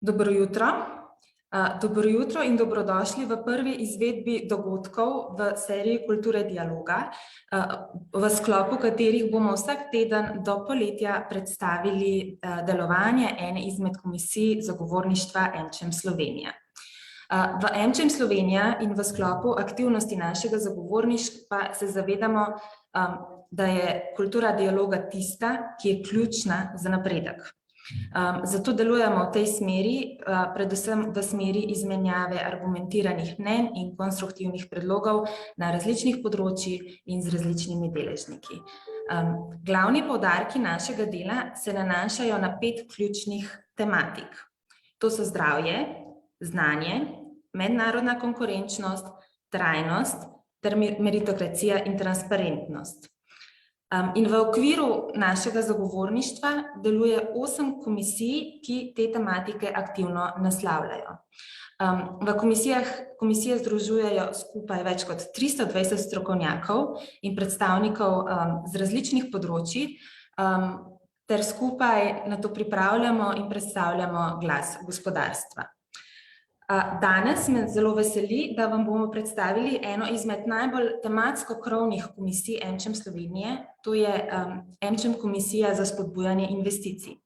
Dobro jutro. Dobro jutro in dobrodošli v prvi izvedbi dogodkov v seriji Kulture dialoga, v sklopu katerih bomo vsak teden do poletja predstavili delovanje ene izmed komisij zagovorništva AmCham Slovenija. V AmCham Slovenija in v sklopu aktivnosti našega zagovorništva se zavedamo, da je kultura dialoga tista, ki je ključna za napredek. Zato delujemo v tej smeri, predvsem v smeri izmenjave argumentiranih mnenj in konstruktivnih predlogov na različnih področjih in z različnimi deležniki. Glavni poudarki našega dela se nanašajo na 5 ključnih tematik. To so zdravje, znanje, mednarodna konkurenčnost, trajnost ter meritokracija in transparentnost. In v okviru našega zagovorništva deluje 8 komisij, ki te tematike aktivno naslavljajo. V komisije združujejo skupaj več kot 320 strokovnjakov in predstavnikov z različnih področij, ter skupaj na to pripravljamo in predstavljamo glas gospodarstva. Danes me zelo veseli, da vam bomo predstavili eno izmed najbolj tematsko krovnih komisij AmCham Slovenije, to je AmCham komisija za spodbujanje investicij.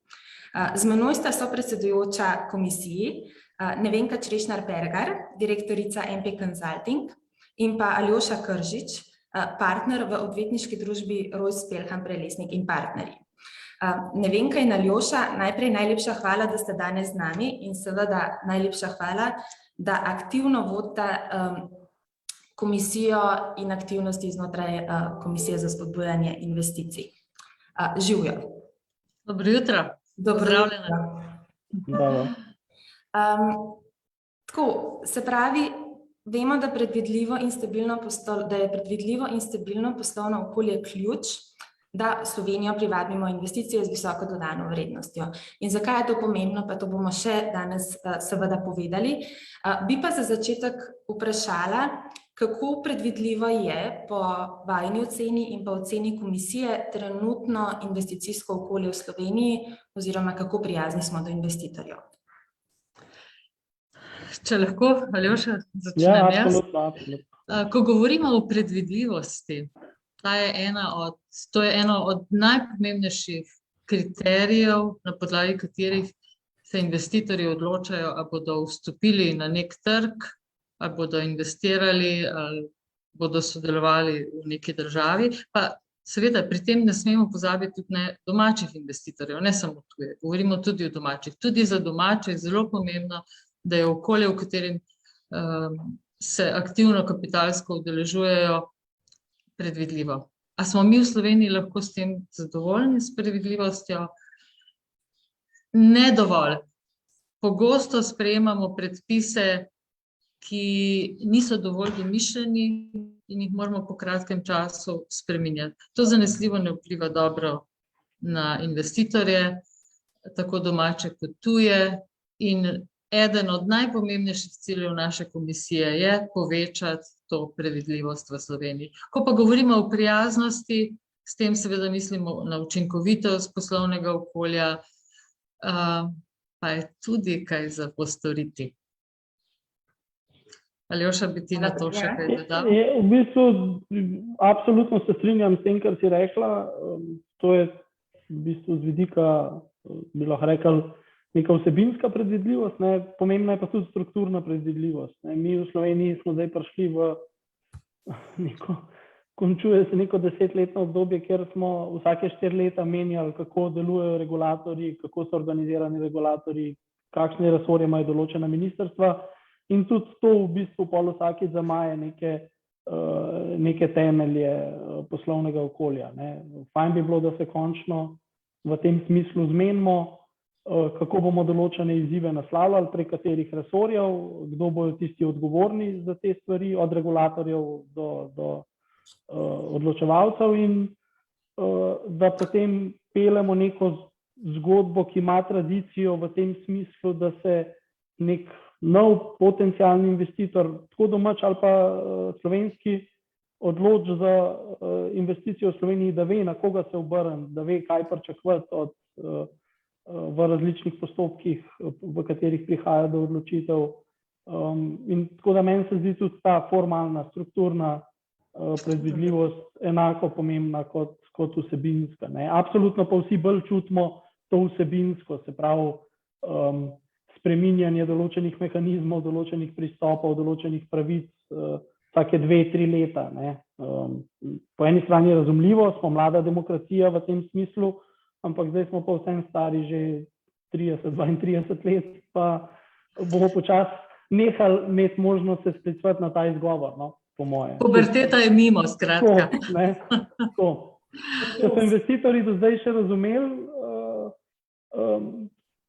Z menoj sta sopredsedujoča komisiji Nevenka Črešnar-Pergar, direktorica MP Consulting, in pa Aljoša Kržič, partner v odvetniški družbi Rojs Pelham Prelesnik in partnerji. Nevenka in Aljoša, najprej najlepša hvala, da ste danes z nami in seveda najlepša hvala, da aktivno vodite komisijo in aktivnosti znotraj komisije za spodbujanje investicij. Živjo. Dobro jutro. Pozdravljena. Tako, se pravi, vemo, da je predvidljivo in stabilno poslovno okolje ključ, da Slovenijo privabimo investicije z visoko dodano vrednostjo. In zakaj je to pomembno, pa to bomo še danes seveda povedali. Bi pa za začetek vprašala, kako predvidljivo je po vajini oceni in pa oceni komisije trenutno investicijsko okolje v Sloveniji oziroma kako prijazni smo do investitorjev. Če lahko, Aljoša, začnem jaz. Ko govorimo o predvidljivosti, to je eno od najpomembnejših kriterijev, na podlagi katerih se investitorji odločajo, ali bodo vstopili na nek trg, ali bodo investirali, ali bodo sodelovali v neki državi. Pa seveda pri tem ne smemo pozabiti tudi na domačih investitorjev, ne samo tuje. Govorimo tudi o domačih. Tudi za domače je zelo pomembno, da je okolje, v katerem se aktivno kapitalsko udeležujejo, predvidljivo. A smo mi v Sloveniji lahko s tem zadovoljni, s predvidljivostjo? Ne dovolj. Pogosto sprejemamo predpise, ki niso dovolj domišljeni in jih moramo po kratkem času spreminjati. To zanesljivo ne vpliva dobro na investitorje, tako domače kot tuje, in eden od najpomembnejših ciljev naše komisije je povečati to predvidljivost v Sloveniji. Ko pa govorimo o prijaznosti, s tem seveda mislimo na učinkovitost poslovnega okolja, pa je tudi kaj za postoriti. Aljoša, bi ti na to še kaj dodal? V bistvu, absolutno se strinjam s tem, kar si rekla. To je v bistvu z vidika, bi lahko rekli, neka vsebinska predvidljivost, pomembna je pa tudi strukturna predvidljivost. Mi v Sloveniji smo zdaj prišli končuje se neko 10-letno obdobje, kjer smo vsake 4 leta menjali, kako delujejo regulatorji, kako so organizirani regulatorji, kakšne resorje imajo določena ministrstva, in tudi to v bistvu pol vsakič zamaje neke temelje poslovnega okolja. Fajn bi bilo, da se končno v tem smislu zmenimo, kako bomo določene izzive naslavljali, prek katerih resorjev, kdo bodo tisti odgovorni za te stvari, od regulatorjev do odločevalcev, in da potem peljemo neko zgodbo, ki ima tradicijo v tem smislu, da se nek nov potencialni investitor, tako domač ali pa slovenski, odloči za investicijo v Sloveniji, da ve, na koga se obrniti, da ve, kaj pričakovati od v različnih postopkih, v katerih prihaja do odločitev. In tako da meni se zdi tudi ta formalna, strukturna predvidljivost enako pomembna kot vsebinska. Absolutno pa vsi bolj čutimo to vsebinsko, se pravi spreminjanje določenih mehanizmov, določenih pristopov, določenih pravic vsake 2-3 leta. Po eni strani je razumljivo, smo mlada demokracija v tem smislu, ampak zdaj smo pa vsem stari že 30-32 let, pa bomo počasi nehali imeti možnost se sklicevati na ta izgovor, no, po moje. Puberteta je mimo, skratka. Če so investitorji do zdaj še razumeli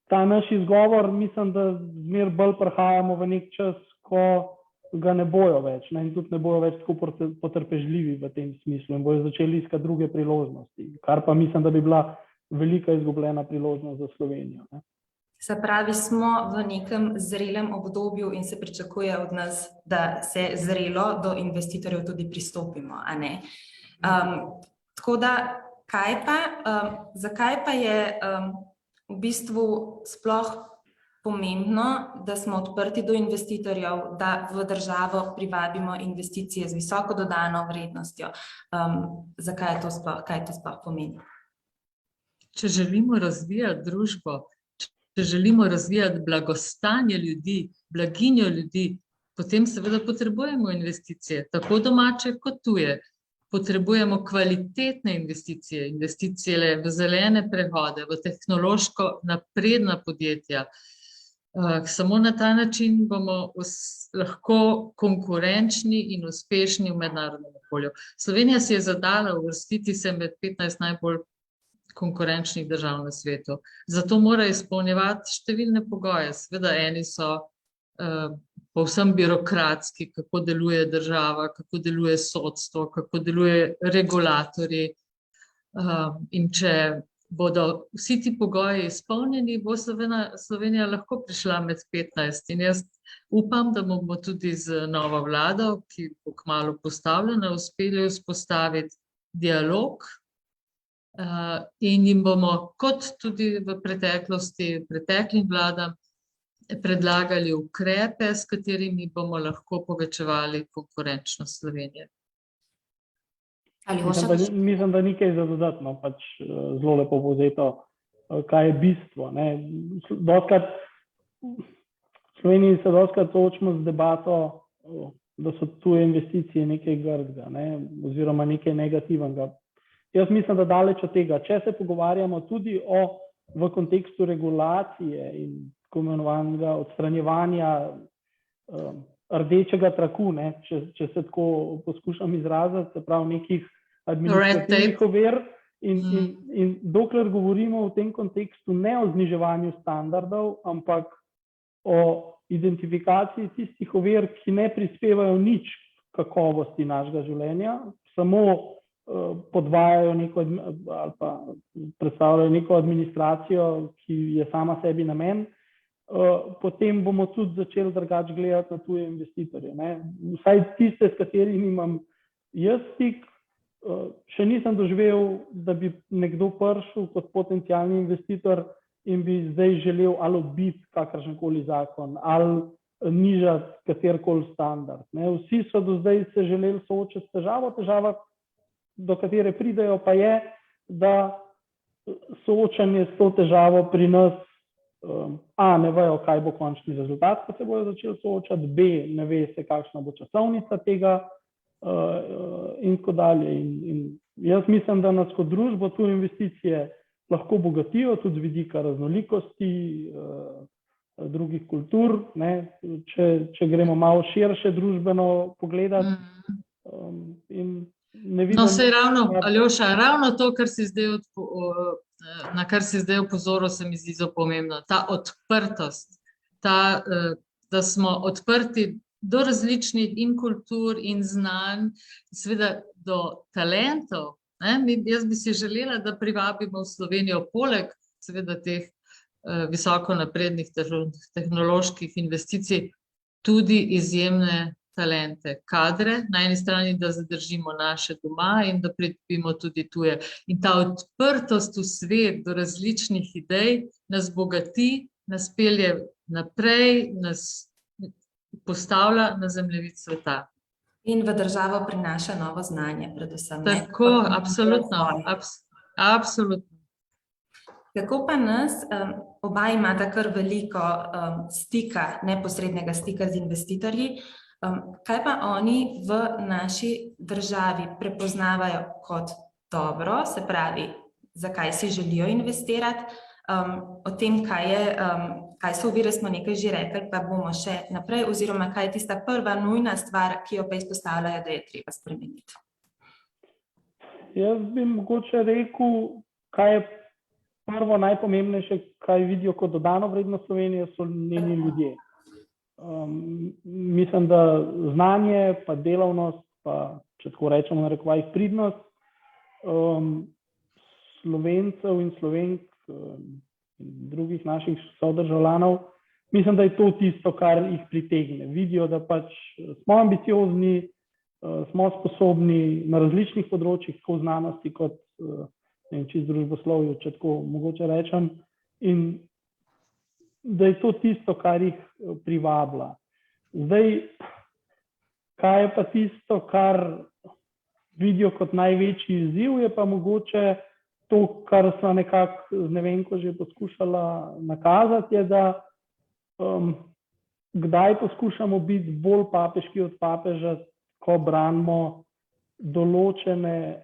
ta naš izgovor, mislim, da zmer bolj prihajamo v nek čas, ko ga ne bojo več, in tudi ne bojo več tako potrpežljivi v tem smislu in bojo začeli iskati druge priložnosti, kar pa mislim, da bi bila velika izgubljena priložnost za Slovenijo. Se pravi, smo v nekem zrelem obdobju in se pričakuje od nas, da se zrelo do investitorjev tudi pristopimo, a ne? Tako da, zakaj pa je v bistvu sploh pomembno, da smo odprti do investitorjev, da v državo privabimo investicije z visoko dodano vrednostjo? Kaj to sploh pomeni? Če želimo razvijati družbo, če želimo razvijati blagostanje ljudi, blaginjo ljudi, potem seveda potrebujemo investicije, tako domače kot tuje. Potrebujemo kvalitetne investicije, investicije v zelene prehode, v tehnološko napredna podjetja. Samo na ta način bomo lahko konkurenčni in uspešni v mednarodnem okolju. Slovenija si je zadala uvrstiti se med 15 najbolj konkurenčnih držav na svetu. Zato mora izpolnjevati številne pogoje. Seveda eni so povsem birokratski, kako deluje država, kako deluje sodstvo, kako deluje regulatorji. In če bodo vsi ti pogoji izpolnjeni, bo Slovenija lahko prišla med 15. In jaz upam, da bomo tudi z novo vlado, ki bo kmalu postavljena, uspeli vzpostaviti dialog in jim bomo, kot tudi v preteklosti, preteklim vladam, predlagali ukrepe, s katerimi bomo lahko povečevali konkurenčnost Slovenije. Mislim, da ni kaj za dodati, pač zelo lepo povzeto, kaj je bistvo. V Sloveniji se dostikrat soočimo z debato, da so tuje investicije nekaj grdega, oziroma nekaj negativnega. Jaz mislim, da daleč od tega. Če se pogovarjamo tudi v kontekstu regulacije in tako imenovanega odstranjevanja rdečega traku, če se tako poskušam izraziti, se pravi nekih administrativnih ovir. In dokler govorimo v tem kontekstu ne o zniževanju standardov, ampak o identifikaciji tistih ovir, ki ne prispevajo nič kakovosti našega življenja, samo podvajajo neko ali pa predstavljajo neko administracijo, ki je sama sebi namen, potem bomo tudi začeli drugače gledati na tuje investitorje. Vsaj tiste, s katerimi imam jaz stik, še nisem doživel, da bi nekdo prišel kot potencialni investitor in bi zdaj želel ali odbiti kakršenkoli zakon ali nižati katerikoli standard. Vsi so do zdaj se želeli soočiti s težavo. Težava, do katere pridejo, pa je, da soočanje s to težavo pri nas ne vejo, kaj bo končni rezultat, ko se bodo začeli soočati, ne ve se, kakšna bo časovnica tega in tako dalje. In jaz mislim, da nas kot družbo tu investicije lahko bogatijo tudi z vidika raznolikosti drugih kultur, če gremo malo širše družbeno pogledati. No, sej ravno, Aljoša, ravno to, na kar si zdaj opozoril, se mi zdi zelo pomembno. Ta odprtost, da smo odprti do različnih in kultur in znanj, seveda do talentov. Jaz bi si želela, da privabimo v Slovenijo poleg seveda teh visoko naprednih tehnoloških investicij tudi izjemne talente, kadre, na eni strani, da zadržimo naše doma in da pridobimo tudi tuje. In ta odprtost v svet do različnih idej nas bogati, nas pelje naprej, nas postavlja na zemljevid sveta. In v državo prinaša novo znanje, predvsem. Tako, absolutno, absolutno. Kako pa nas, oba imata kar veliko stika, neposrednega stika z investitorji, kaj pa oni v naši državi prepoznavajo kot dobro, se pravi, zakaj si želijo investirati, o tem, kaj so ovire, smo nekaj že rekli, pa bomo še naprej, oziroma kaj je tista prva nujna stvar, ki jo pa izpostavljajo, da je treba spremeniti. Jaz bi mogoče rekel, kaj je prvo najpomembnejše, kaj vidijo kot dodano vrednost Slovenije, so njeni ljudje. Mislim, da znanje, pa delavnost, pa če tako rečemo na rekovajih pridnost Slovencev in Slovenk in drugih naših sodržavljanov, mislim, da je to tisto, kar jih pritegne. Vidijo, da pač smo ambiciozni, smo sposobni na različnih področjih, tako v znanosti kot čisto družboslovju, če tako mogoče rečem, in da je to tisto, kar jih privablja. Zdaj, kaj je pa tisto, kar vidijo kot največji izziv, je pa mogoče to, kar sva nekako z Nevenko že poskušala nakazati, je, da kdaj poskušamo biti bolj papeški od papeža, ko branimo določene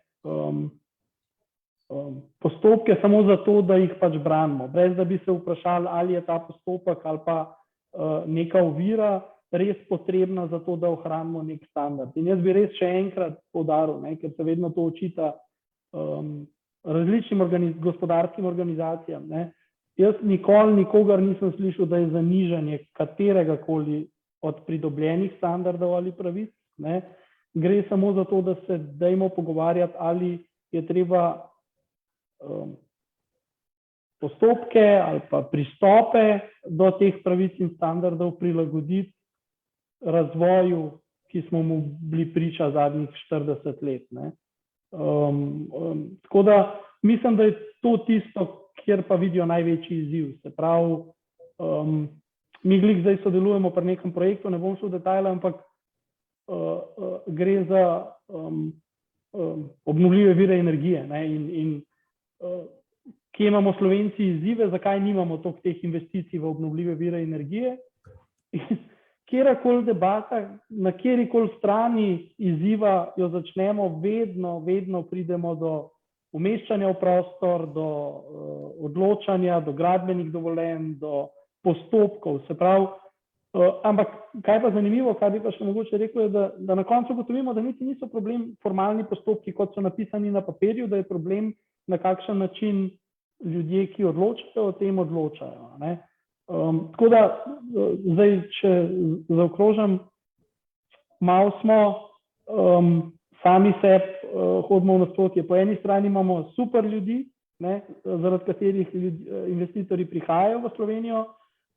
postopke samo zato, da jih pač branimo, brez da bi se vprašali, ali je ta postopek ali pa neka ovira res potrebna za to, da ohranimo nek standard. In jaz bi res še enkrat poudaril, ker se vedno to očita različnim gospodarskim organizacijam. Jaz nikoli nikogar nisem slišal, da je zanižanje kateregakoli od pridobljenih standardov ali pravic. Gre samo za to, da se dajmo pogovarjati, ali je treba postopke ali pa pristope do teh pravic in standardov prilagoditi razvoju, ki smo mu bili priča zadnjih 40 let. Tako da mislim, da je to tisto, kjer pa vidijo največji izziv. Se pravi, mi glih zdaj sodelujemo pri nekem projektu, ne bom šel v detajle, ampak gre za obnovljive vire energije. In kje imamo Slovenci izzive, zakaj nimamo toliko teh investicij v obnovljive vire energije. Kjerkoli debata, na kjerikoli strani izziva jo začnemo, vedno pridemo do umeščanja v prostor, do odločanja, do gradbenih dovoljenj, do postopkov. Se pravi, ampak kaj pa zanimivo, kaj bi pa še mogoče rekel, je, da na koncu ugotovimo, da niti niso problem formalni postopki, kot so napisani na papirju, da je problem, na kakšen način ljudje, ki odločajo, o tem odločajo. Tako da, zdaj, če zaokrožam, malo smo sami sebi hodimo v nasprotje. Po eni strani imamo super ljudi, zaradi katerih investitorji prihajajo v Slovenijo,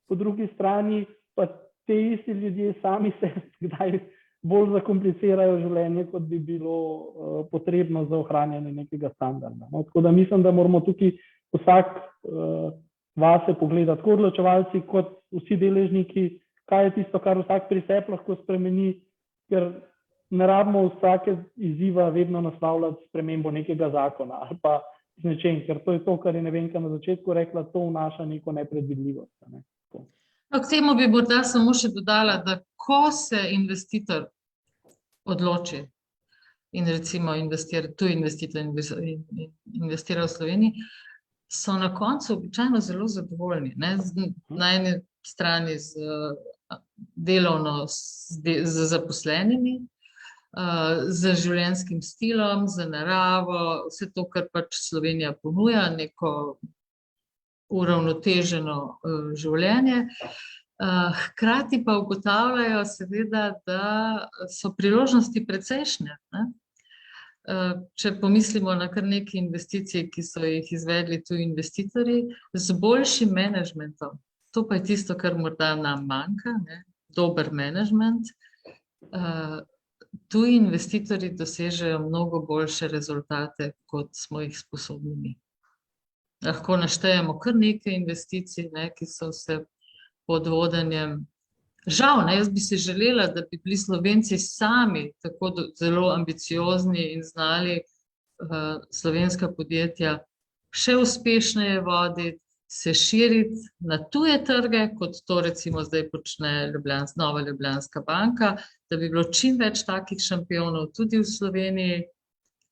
po drugi strani pa te isti ljudje sami se kdaj bolj zakomplicirajo življenje, kot bi bilo potrebno za ohranjanje nekega standarda. Tako da mislim, da moramo tukaj vsak vase pogledati, tako odločevalci kot vsi deležniki, kaj je tisto, kar vsak pri sebi lahko spremeni, ker ne rabimo vsake izziva vedno naslavljati spremembo nekega zakona ali pa z nečem, ker to je to, kar je Nevenka na začetku rekla, to vnaša neko nepredvidljivost. K temu bi morda samo še dodala, da ko se investitor odloči in recimo tuj investitor investira v Sloveniji, so na koncu običajno zelo zadovoljni. Na eni strani z delovno, z zaposlenimi, z življenjskim stilom, z naravo, vse to, kar pač Slovenija ponuja, neko uravnoteženo življenje. Hkrati pa ugotavljajo seveda, da so priložnosti precejšnje. Če pomislimo na kar nekaj investicij, ki so jih izvedli tuji investitorji, z boljšim menedžmentom. To pa je tisto, kar morda nam manjka, dober menedžment. tuji investitorji dosežejo mnogo boljše rezultate, kot smo jih sposobni mi. Lahko naštejemo kar nekaj investicij, ki so se pod vodenjem. Žal, jaz bi si želela, da bi bili Slovenci sami tako zelo ambiciozni in znali slovenska podjetja še uspešneje voditi, se širiti na tuje trge, kot to recimo zdaj počne Nova Ljubljanska banka, da bi bilo čim več takih šampionov tudi v Sloveniji,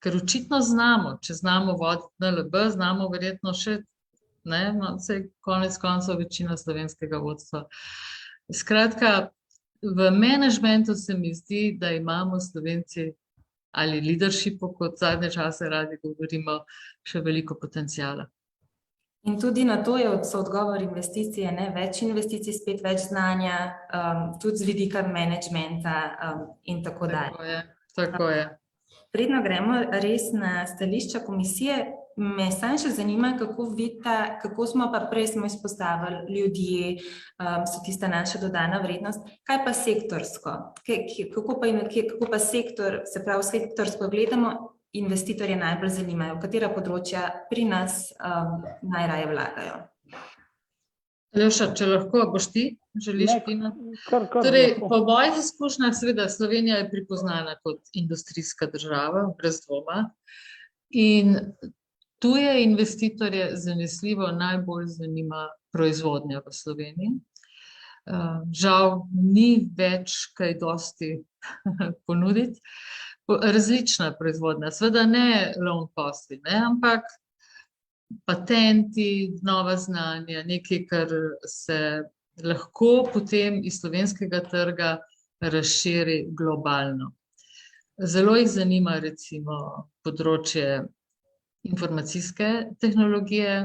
ker očitno znamo, če znamo voditi NLB, znamo verjetno še, vse konec koncev večina slovenskega vodstva. Skratka, v menedžmentu se mi zdi, da imamo Slovenci ali leadershipu, kot zadnje čase radi govorimo, še veliko potencijala. In tudi na to so odgovor investicije, več investicij, spet več znanja, tudi z vidika menedžmenta in tako dalje. Tako je. Predno gremo res na stališča komisije, me samo še zanima, kako vidite, kako smo pa prej izpostavili ljudje, so tista naša dodana vrednost, kaj pa sektorsko, kako pa sektor, se pravi sektorsko gledamo, investitorje najbolj zanimajo, katera področja pri nas najraje vlagajo. Aljoša, če lahko, boš ti, želiš ti? Torej, po mojih izkušnjah, seveda, Slovenija je pripoznana kot industrijska država, brez dvoma, in tuje investitorje zanesljivo najbolj zanima proizvodnja v Sloveniji. Žal ni več kaj dosti ponuditi. Različna proizvodnja, seveda ne low cost, ampak patenti, nova znanja, nekaj, kar se lahko potem iz slovenskega trga razširi globalno. Zelo jih zanima recimo področje informacijske tehnologije,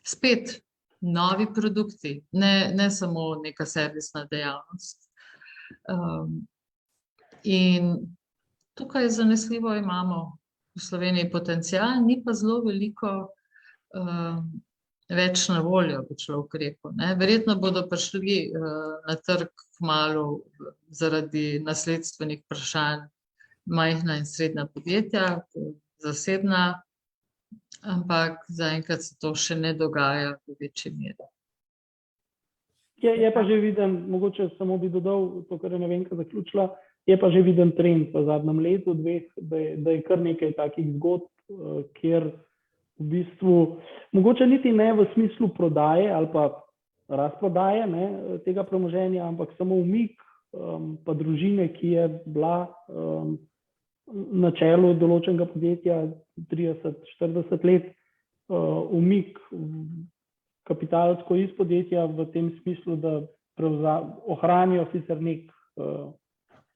spet novi produkti, ne samo neka servisna dejavnost. In tukaj zanesljivo imamo v Sloveniji potencial, ni pa zelo veliko več na voljo, bi človek rekel. Verjetno bodo prišli na trg kmalu zaradi nasledstvenih vprašanj majhna in srednja podjetja, zasebna, ampak zaenkrat se to še ne dogaja v večji meri. Je pa že viden, mogoče samo bi dodal to, kar je Nevenka zaključila, je pa že viden trend v zadnjem letu, dveh, da je kar nekaj takih zgodb, kjer v bistvu, mogoče niti ne v smislu prodaje ali pa razprodaje tega premoženja, ampak samo umik pa družine, ki je bila na čelu določenega podjetja 30-40 let, umik kapitalsko iz podjetja v tem smislu, da ohranijo sicer nek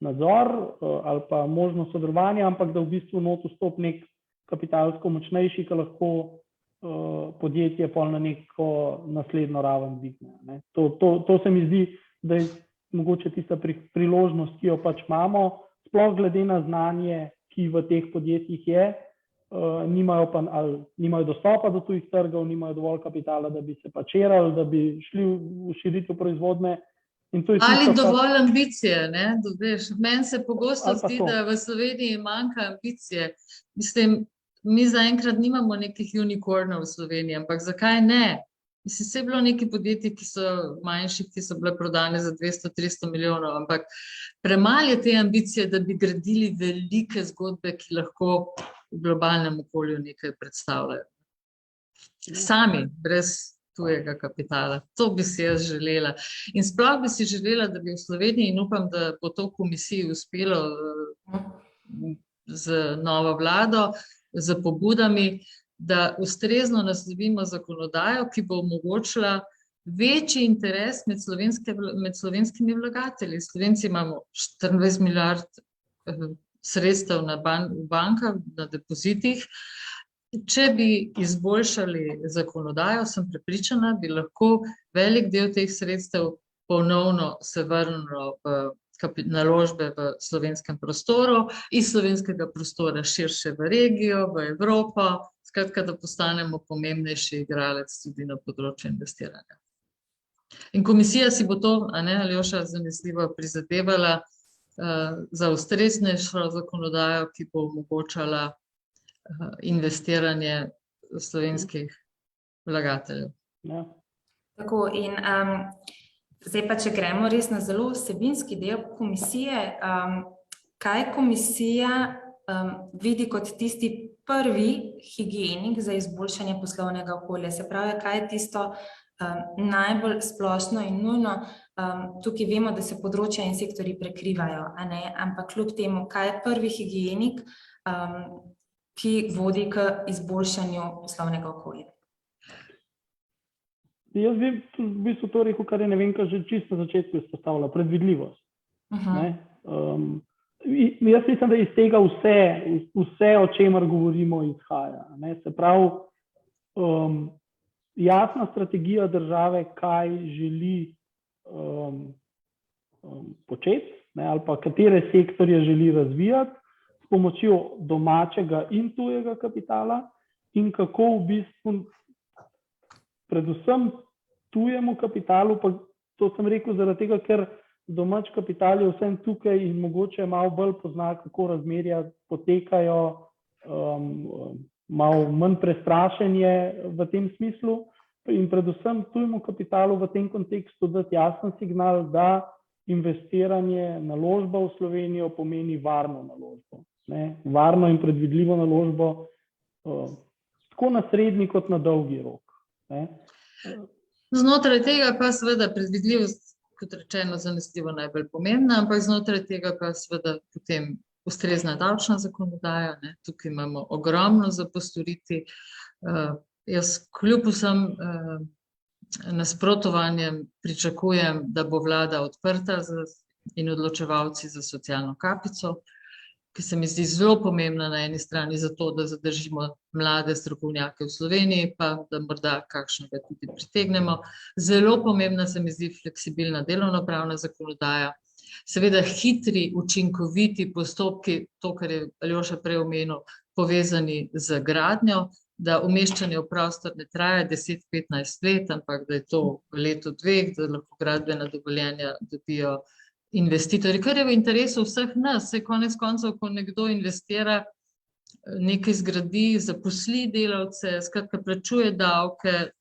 nadzor ali pa možnost sodelovanja, ampak da v bistvu not vstop nek kapitalsko močnejši, ki lahko podjetje pol na neko naslednjo raven dvigne. To se mi zdi, da je mogoče tista priložnost, ki jo pač imamo, sploh glede na znanje, ki v teh podjetjih je, nimajo dostopa do tujih trgov, nimajo dovolj kapitala, da bi se pač širili, da bi šli v širitev proizvodne. Ali dovolj ambicije, meni se pogosto zdi, da v Sloveniji manjka ambicije. Mislim, mi zaenkrat nimamo nekih unicornov v Sloveniji, ampak zakaj ne? Mislim, se je bilo nekaj podjetij, ki so manjših, ki so bile prodane za 200-300 milijonov, ampak premalo je te ambicije, da bi gradili velike zgodbe, ki lahko v globalnem okolju nekaj predstavljajo. Sami, brez tujega kapitala. To bi si jaz želela. In sploh bi si želela, da bi v Sloveniji, in upam, da bo to komisiji uspelo z novo vlado, z pobudami, da ustrezno naslovimo zakonodajo, ki bo omogočila večji interes med slovenskimi vlagatelji. Slovenci imamo 24 milijard sredstev v bankah, na depozitih. Če bi izboljšali zakonodajo, sem prepričana, bi lahko velik del teh sredstev ponovno se vrnilo v naložbe v slovenskem prostoru, iz slovenskega prostora širše v regijo, v Evropo, skratka, da postanemo pomembnejši igralec tudi na področju investiranja. In komisija si bo to, Aljoša, zanesljivo prizadevala za ustreznejšo zakonodajo, ki bo omogočala investiranje slovenskih vlagateljev. Ja. Tako in zdaj pa, če gremo res na zelo vsebinski del komisije, kaj komisija vidi kot tisti prvi higienik za izboljšanje poslovnega okolja? Se pravi, kaj je tisto najbolj splošno in nujno? Tukaj vemo, da se področja in sektorji prekrivajo, a ne? Ampak kljub temu, kaj je prvi higienik, ki vodi k izboljšanju poslovnega okolja? Jaz bi v bistvu to rekel, kar je Nevenka že čisto na začetku izpostavila, predvidljivost. Jaz mislim, da iz tega vse, o čemer govorimo, izhaja. Se pravi, jasna strategija države, kaj želi početi, ali pa katere sektorje želi razvijati s pomočjo domačega in tujega kapitala in kako v bistvu predvsem tujemu kapitalu, pa to sem rekel zaradi tega, ker domač kapital je vsem tukaj in mogoče malo bolj pozna, kako razmerja potekajo, malo manj prestrašenje v tem smislu in predvsem tujemu kapitalu v tem kontekstu dati jasen signal, da investiranje, naložba v Slovenijo pomeni varno naložbo. Varno in predvidljivo naložbo tako na srednji kot na dolgi rok. Znotraj tega pa seveda predvidljivost, kot rečeno, zanesljivo najbolj pomembna, ampak znotraj tega pa seveda potem ustrezna davčna zakonodaja. Tukaj imamo ogromno za postoriti. Jaz kljub vsem nasprotovanjem pričakujem, da bo vlada odprta in odločevalci za socialno kapico, ki se mi zdi zelo pomembna na eni strani zato, da zadržimo mlade strokovnjake v Sloveniji, pa da morda kakšnega tudi pritegnemo. Zelo pomembna se mi zdi fleksibilna delovnopravna zakonodaja. Seveda hitri, učinkoviti postopki, to, kar je Aljoša prej omenil, povezani z gradnjo, da umeščanje v prostor ne traja 10-15 let, ampak da je to v letu 2, da lahko gradbena dovoljenja dobijo investitorji, kar je v interesu vseh nas. Saj konec koncev, ko nekdo investira, nekaj zgradi, zaposli delavce, skratka plačuje davke,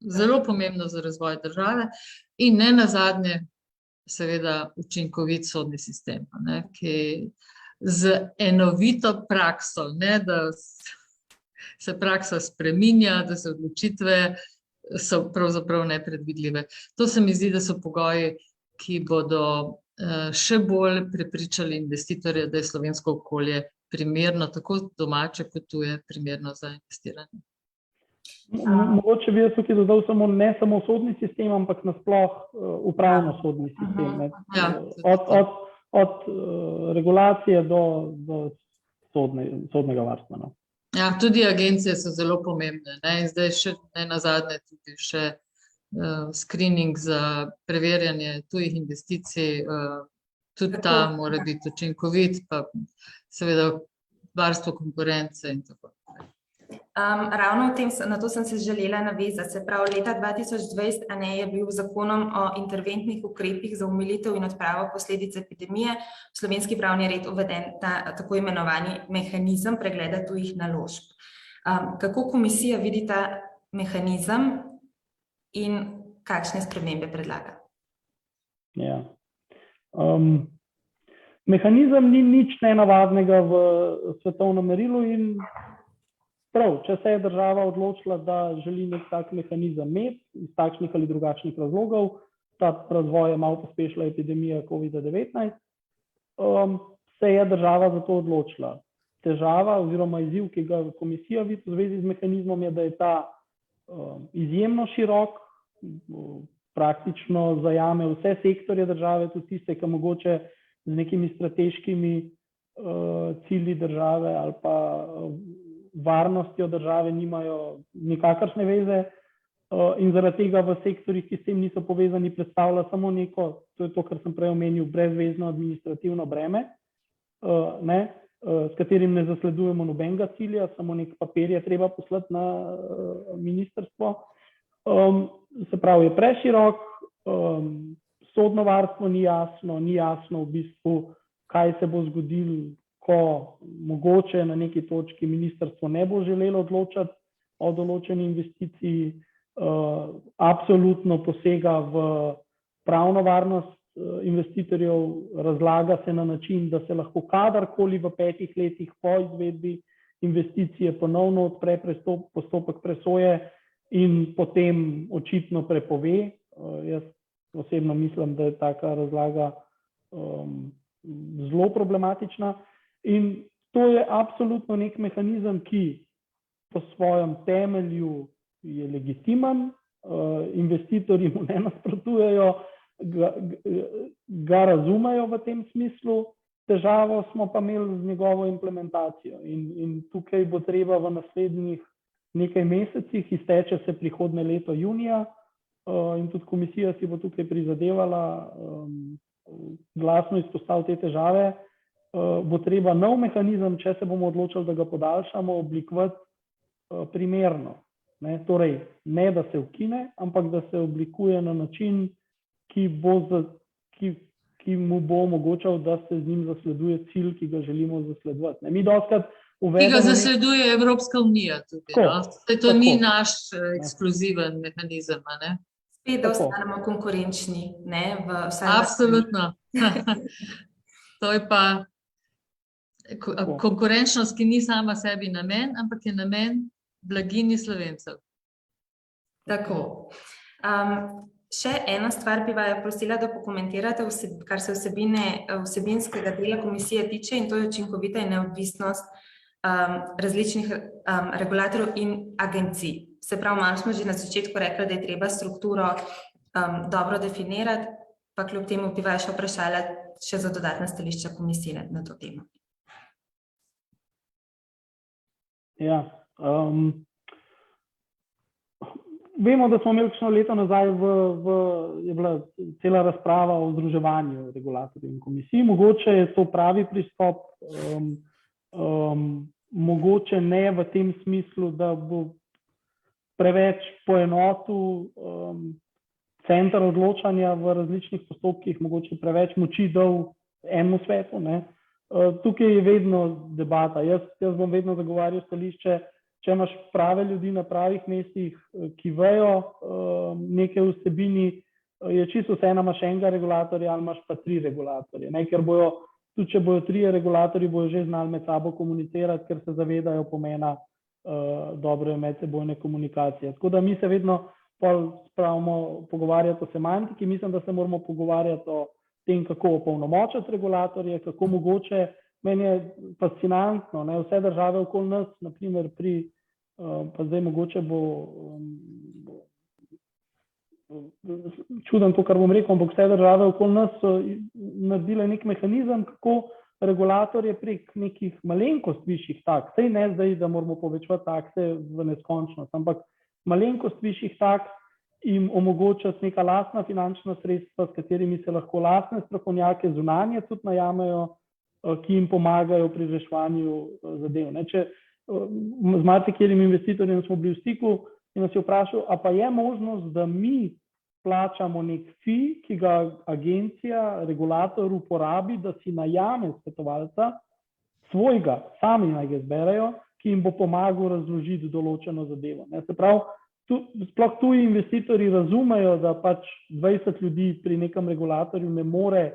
zelo pomembno za razvoj države in ne nazadnje seveda učinkovit sodni sistem, ki z enovito prakso, da se praksa spreminja, da se odločitve so pravzaprav nepredvidljive. To se mi zdi, da so pogoji, ki bodo še bolj prepričali investitorje, da je slovensko okolje primerno, tako domače kot tuje, primerno za investiranje. Mogoče bi jaz tukaj dodal ne samo sodni sistem, ampak nasploh upravno sodni sistem. Od regulacije do sodnega varstva. Ja, tudi agencije so zelo pomembne. In zdaj še ne nazadnje tudi še screening za preverjanje tujih investicij, tudi ta mora biti učinkovit, pa seveda varstvo konkurence in tako. Ravno na to sem se želela navezati. Se pravi, leta 2020 je bil z zakonom o interventnih ukrepih za omilitev in odpravo posledic epidemije v slovenski pravni red uveden ta tako imenovani mehanizem pregleda tujih naložb. Kako komisija vidi ta mehanizem in kakšne spremembe predlaga? Ja. Mehanizem ni nič nenavadnega v svetovnem merilu in prav, če se je država odločila, da želi nek tak mehanizem imeti iz takšnih ali drugačnih razlogov, ta razvoj je malo pospešila epidemija COVID-19, se je država za to odločila. Težava oziroma izziv, ki ga komisija vidi v zvezi z mehanizmom, je, da je ta izjemno širok, praktično zajame vse sektorje države, tudi tiste, ki mogoče z nekimi strateškimi cilji države ali pa varnostjo države nimajo nikakršne veze in zaradi tega v sektorjih, ki s tem niso povezani, predstavlja samo neko, to je to, kar sem prej omenil, brezvezno administrativno breme, s katerim ne zasledujemo nobenega cilja, samo nek papir je treba poslati na ministrstvo. Se pravi, je preširok, sodno varstvo ni jasno v bistvu, kaj se bo zgodilo, ko mogoče na neki točki ministrstvo ne bo želelo odločati o določeni investiciji, absolutno posega v pravno varnost investitorjev, razlaga se na način, da se lahko kadarkoli v 5 letih po izvedbi investicije ponovno odpre postopek presoje in potem očitno prepove. Jaz osebno mislim, da je taka razlaga zelo problematična in to je absolutno nek mehanizem, ki po svojem temelju je legitimen, investitorji mu ne nasprotujejo, ga razumejo v tem smislu, težavo smo pa imeli z njegovo implementacijo in tukaj bo treba v naslednjih nekaj mesecih, izteče se prihodnje leto junija in tudi komisija si bo tukaj prizadevala glasno izpostaviti te težave, bo treba nov mehanizem, če se bomo odločili, da ga podaljšamo, oblikovati primerno. Torej, ne da se ukine, ampak da se oblikuje na način, ki mu bo omogočal, da se z njim zasleduje cilj, ki ga želimo zasledovati. Mi dostikrat uvedemo... Ki ga zasleduje Evropska unija tudi. To ni naš ekskluziven mehanizem, ne? Spet, da ostanemo konkurenčni, ne? Absolutno. To je pa konkurenčnost, ki ni sama sebi namen, ampak je namen blaginji Slovencev. Tako. Še ena stvar bi vaju prosila, da pokomentirate, kar se vsebinskega dela komisije tiče, in to je učinkovita in neodvisnost različnih regulatorjev in agencij. Se pravi, malo smo že na začetku rekli, da je treba strukturo dobro definirati, pa kljub temu bi vaju še vprašala še za dodatna stališča komisije na to temo. Ja, vemo, da smo imeli kakšno leto nazaj je bila cela razprava o združevanju regulatorjev in komisij. Mogoče je to pravi pristop, mogoče ne v tem smislu, da bo preveč poenotil center odločanja v različnih postopkih, mogoče preveč moči dal enemu svetu. Tukaj je vedno debata. Jaz bom vedno zagovarjal stališče, če imaš prave ljudi na pravih mestih, ki vejo neke vsebini, je čisto vseeno, imaš enega regulatorja ali imaš pa 3 regulatorje. Ker bojo, tudi če bojo 3 regulatorji, bojo že znali med sabo komunicirati, ker se zavedajo pomena dobre medsebojne komunikacije. Tako da mi se vedno spravimo pogovarjati o semantiki, mislim, da se moramo pogovarjati o tem, kako opolnomočiti regulatorje, kako mogoče. Meni je fascinantno, vse države okoli nas, naprimer pa zdaj mogoče bo čuden to, kar bom rekel, ampak vse države okoli nas so naredile nek mehanizem, kako regulatorje prek nekih malenkost višjih taks, saj ne zdaj, da moramo povečevati takse v neskončnost, ampak malenkost višjih taks jim omogočati neka lastna finančna sredstva, s katerimi se lahko lastne strokovnjake zunanje tudi najamejo, ki jim pomagajo pri reševanju zadev. Z marsikaterim investitorjem smo bili v stiku in nas je vprašal, a pa je možnost, da mi plačamo nek fee, ki ga agencija, regulator uporabi, da si najame svetovalca svojega, sami naj ga izberejo, ki jim bo pomagal razložiti določeno zadevo. Se pravi, sploh tuji investitorji razumejo, da pač 20 ljudi pri nekem regulatorju ne more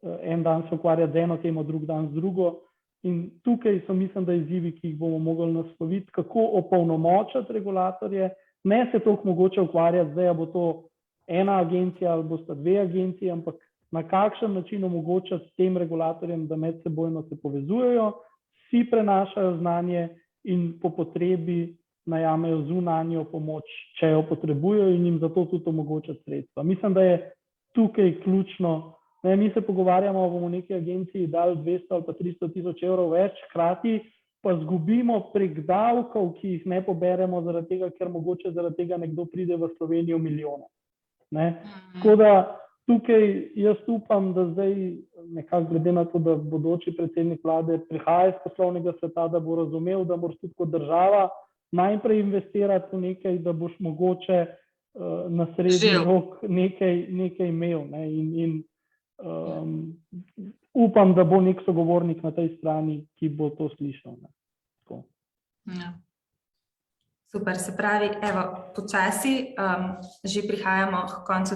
en dan se ukvarjati z eno temo, drug dan z drugo. In tukaj so, mislim, da izzivi, ki jih bomo mogli nasloviti, kako opolnomočiti regulatorje, ne se toliko mogoče ukvarjati, zdaj bo to ena agencija ali bosta 2 agencije, ampak na kakšen način omogočati tem regulatorjem, da medsebojno se povezujejo, si prenašajo znanje in po potrebi najamejo zunanjo pomoč, če jo potrebujejo in jim zato tudi omogočati sredstva. Mislim, da je tukaj ključno. Mi se pogovarjamo, bomo v neki agenciji dali 200 ali pa 300 tisoč evrov več, hkrati pa zgubimo prek davkov, ki jih ne poberemo zaradi tega, ker mogoče zaradi tega nekdo pride v Slovenijo milijone. Tako da tukaj jaz upam, da zdaj nekako glede na to, da bodoči predsednik vlade prihaja iz poslovnega sveta, da bo razumel, da moraš tudi kot država najprej investirati v nekaj, da boš mogoče na srednji Žel. rok nekaj imel. Ne? Upam, da bo nek sogovornik na tej strani, ki bo to slišal. Ne? Tako. Ja. Super, se pravi, evo, počasi že prihajamo k koncu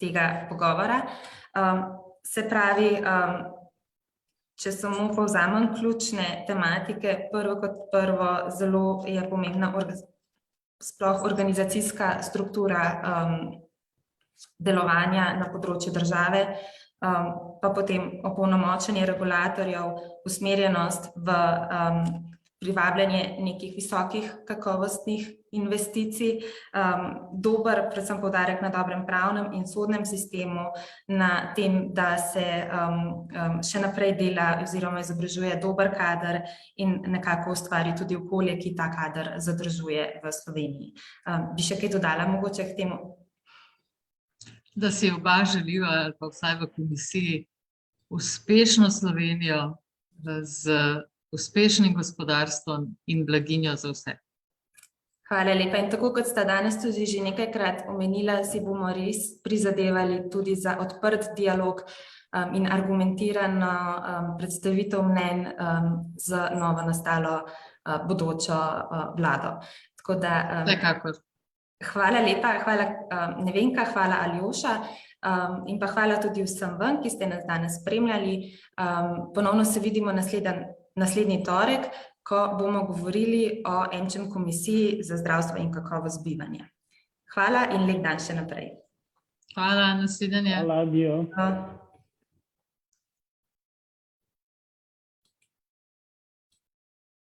tega pogovora. Se pravi, če samo povzamem ključne tematike, prvo kot prvo, zelo je pomembna sploh organizacijska struktura delovanja na področju države, pa potem opolnomočenje regulatorjev, usmerjenost v privabljanje nekih visokih kakovostnih investicij, dober, predvsem poudarek na dobrem pravnem in sodnem sistemu, na tem, da se še naprej dela oziroma izobražuje dober kader in nekako ustvari tudi okolje, ki ta kader zadržuje v Sloveniji. Bi še kaj dodala mogoče k temu? Da si oba želiva, ali pa vsaj v komisiji, uspešno Slovenijo z uspešnim gospodarstvom in blaginjo za vse. Hvala lepa. In tako kot sta danes tudi že nekajkrat omenila, si bomo res prizadevali tudi za odprt dialog in argumentirano predstavitev mnenj z novo nastalo bodočo vlado. Tako da, Vsekakor. hvala lepa, hvala Nevenka, hvala Aljoša in pa hvala tudi vsem vam, ki ste nas danes spremljali. Ponovno se vidimo naslednji torek, ko bomo govorili o EMČEM komisiji za zdravstvo in kakovost bivanja. Hvala in lep dan še naprej. Hvala, nasvidenje. Hvala, adijo.